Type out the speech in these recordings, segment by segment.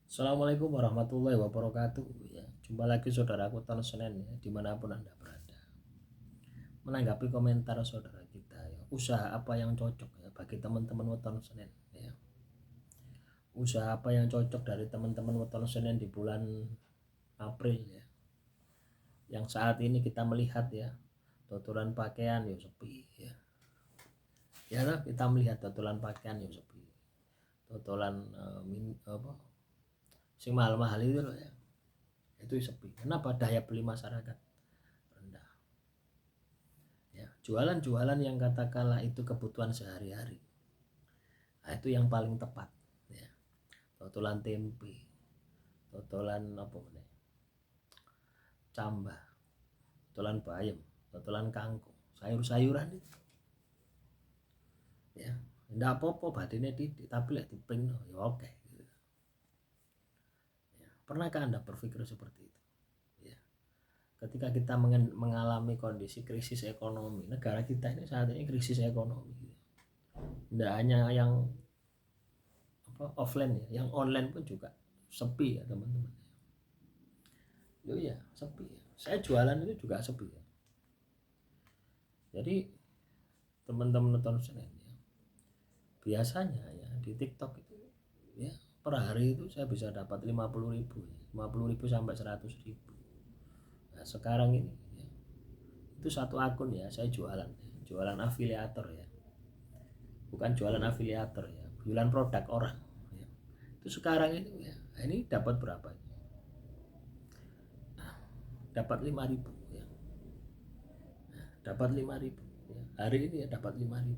Assalamualaikum warahmatullahi wabarakatuh. Ya, jumpa lagi saudaraku Ton Senen ya, dimanapun Anda berada. Menanggapi komentar saudara kita ya, usaha apa yang cocok ya bagi teman-teman Weton Senen ya. Usaha apa yang cocok dari teman-teman Weton Senen di bulan April ya. Yang saat ini kita melihat ya, totolan pakaian ya sepi ya. Ya lah, kita melihat totolan pakaian ya sepi. Totolan apa? Sing mahal-mahal itu loh ya. Itu sepi. Kenapa? Daya beli masyarakat rendah. Ya, jualan-jualan yang katakanlah itu kebutuhan sehari-hari, nah itu yang paling tepat ya. Totolan tempe, totolan apa nih, cambah, totolan bayam, totolan kangkung, sayur-sayuran itu ya, ndak apa-apa badannya titik tapi lek diping ya oke gitu. Ya, pernahkah Anda berpikir seperti itu ya, ketika kita mengalami kondisi krisis ekonomi, negara kita ini saat ini krisis ekonomi gitu. Ndak hanya yang offline ya, yang online pun juga sepi ya teman-teman. Yo ya sepi ya. Saya jualan itu juga sepi ya. Jadi teman-teman nonton Senin ya, biasanya ya di TikTok itu ya per hari itu saya bisa dapat 50.000 ya. 50.000 sampai 100.000. Nah, sekarang ini ya, itu satu akun ya saya jualan ya. Jualan afiliator ya, bukan jualan afiliator ya, jualan produk orang ya. Itu sekarang ini ya, ini dapat berapa? Dapat 5.000 ya. Dapat 5.000 ya. Hari ini ya dapat 5.000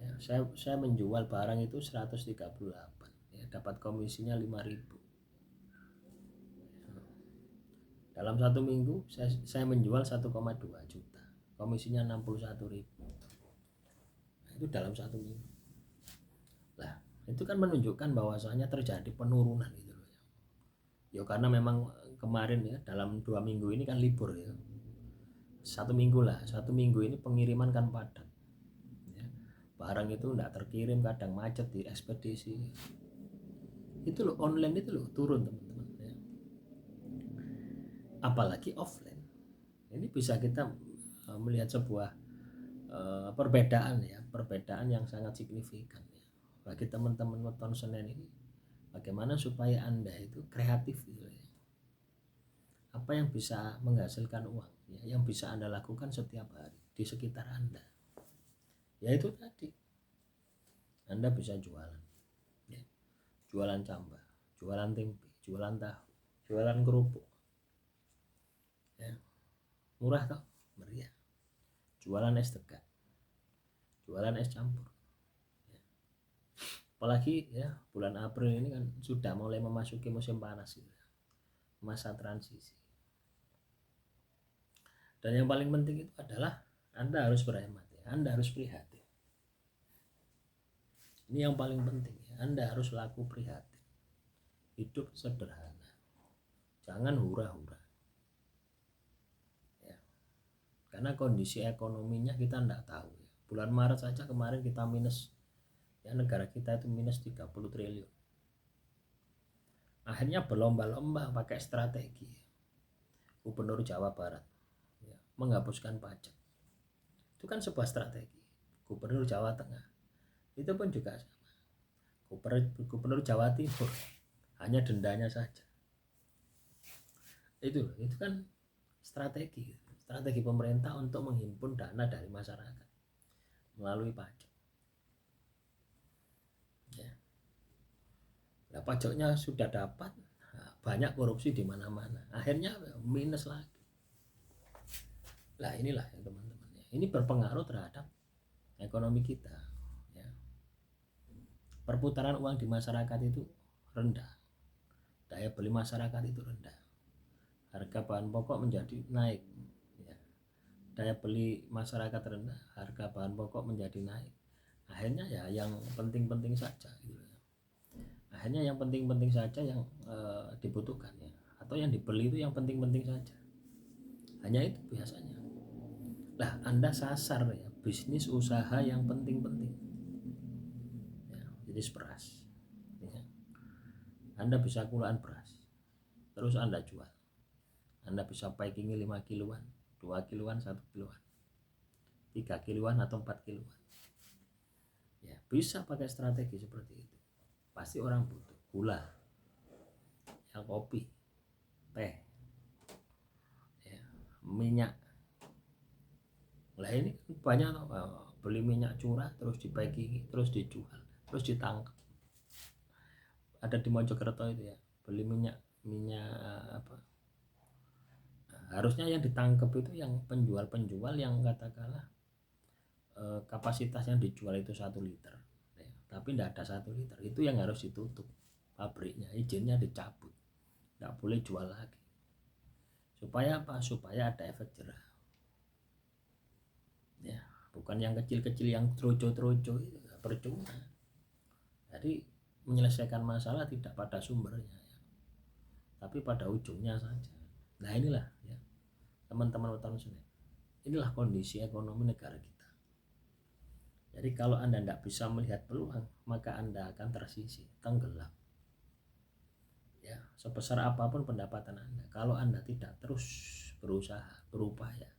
ya. Saya menjual barang itu 138 ya, dapat komisinya 5.000. Dalam satu minggu saya menjual 1,2 juta, komisinya 61.000. Nah, itu dalam satu minggu. Lah itu kan menunjukkan bahwasanya terjadi penurunan gitu loh ya. Ya karena memang kemarin ya dalam 2 minggu ini kan libur ya, satu minggu ini pengiriman kan padat ya. Barang itu tidak terkirim, kadang macet di ekspedisi. Itu loh online itu loh turun teman-teman ya. Apalagi offline, ini bisa kita melihat sebuah perbedaan ya, perbedaan yang sangat signifikan ya. Bagi teman-teman Weton Senen ini, bagaimana supaya Anda itu kreatif gitu ya. Apa yang bisa menghasilkan uang ya, yang bisa Anda lakukan setiap hari di sekitar Anda. Yaitu tadi Anda bisa jualan ya. Jualan cambah, jualan tempe, jualan tahu, jualan kerupuk ya. Murah toh, meriah. Jualan es degan, jualan es campur ya. Apalagi ya bulan April ini kan sudah mulai memasuki musim panas gitu, masa transisi. Dan yang paling penting itu adalah Anda harus berhemat ya, Anda harus prihatin. Ini yang paling penting ya, Anda harus laku prihatin. Hidup sederhana, jangan hura-hura ya. Karena kondisi ekonominya kita tidak tahu ya. Bulan Maret saja kemarin kita minus ya, negara kita itu minus 30 triliun. Akhirnya berlomba-lomba pakai strategi Gubernur Jawa Barat ya, menghapuskan pajak. Itu kan sebuah strategi. Gubernur Jawa Tengah itu pun juga sama. Gubernur Jawa Timur hanya dendanya saja. Itu kan strategi pemerintah untuk menghimpun dana dari masyarakat melalui pajak ya. Nah, pajaknya sudah dapat, banyak korupsi di mana-mana, akhirnya minus lagi. Lah inilah ya teman-teman ya. Ini berpengaruh terhadap ekonomi kita ya. Perputaran uang di masyarakat itu rendah, daya beli masyarakat itu rendah, harga bahan pokok menjadi naik ya. Daya beli masyarakat rendah, harga bahan pokok menjadi naik. Akhirnya ya yang penting-penting saja gitu ya. Akhirnya yang penting-penting saja yang dibutuhkan ya, atau yang dibeli itu yang penting-penting saja. Hanya itu biasanya. Lah Anda sasar ya bisnis usaha yang penting-penting ya, jenis beras ya. Anda bisa kulaan beras, terus Anda jual. Anda bisa packing 5 kiloan, 2 kiloan, 1 kiloan, 3 kiloan atau 4 kiloan. Ya, bisa pakai strategi seperti itu. Pasti orang butuh gula, ya, kopi, teh, ya, minyak. Lah ini banyak beli minyak curah terus di packing, terus dijual, terus ditangkap. Ada di Mojokerto itu ya, beli minyak apa, harusnya yang ditangkap itu yang penjual yang katakanlah kapasitas yang dijual itu 1 liter ya, tapi tidak ada 1 liter, itu yang harus ditutup pabriknya, izinnya dicabut, tidak boleh jual lagi. Supaya apa? Supaya ada efek jerah ya, bukan yang kecil-kecil yang trojo-trojo itu percuma. Jadi menyelesaikan masalah tidak pada sumbernya ya, tapi pada ujungnya saja. Nah inilah ya teman-teman petani senen, inilah kondisi ekonomi negara kita. Jadi kalau Anda tidak bisa melihat peluang, maka Anda akan tersisih, tenggelam ya. Sebesar apapun pendapatan Anda, kalau Anda tidak terus berusaha, berupaya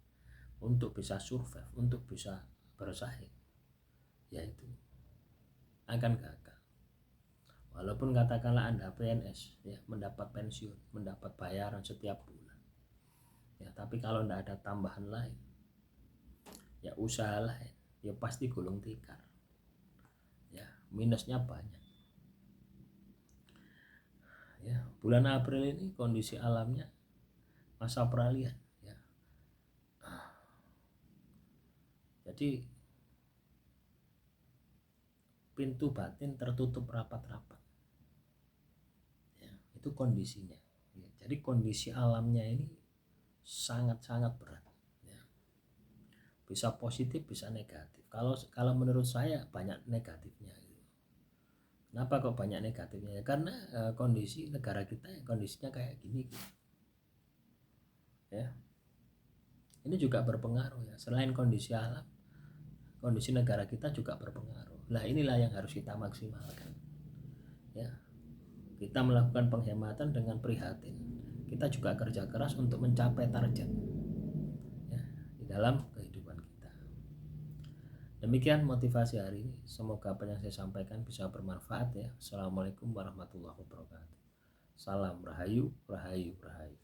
untuk bisa survive, untuk bisa bersaing, yaitu akan gagal. Walaupun katakanlah Anda PNS ya, mendapat pensiun, mendapat bayaran setiap bulan ya, tapi kalau tidak ada tambahan lain ya, usaha lain ya, pasti gulung tikar ya, minusnya banyak ya. Bulan April ini kondisi alamnya masa peralihan ya, jadi pintu batin tertutup rapat-rapat ya, itu kondisinya ya. Jadi kondisi alamnya ini sangat-sangat berat ya. Bisa positif bisa negatif. Kalau menurut saya banyak negatifnya gitu. Kenapa kok banyak negatifnya ya? Karena kondisi negara kita ya, kondisinya kayak gini gitu ya. Ini juga berpengaruh ya, selain kondisi alam, kondisi negara kita juga berpengaruh. Nah inilah yang harus kita maksimalkan ya. Kita melakukan penghematan dengan prihatin, kita juga kerja keras untuk mencapai target ya, di dalam kehidupan kita. Demikian motivasi hari ini, semoga apa yang saya sampaikan bisa bermanfaat ya. Assalamualaikum warahmatullahi wabarakatuh. Salam Rahayu, Rahayu, Rahayu.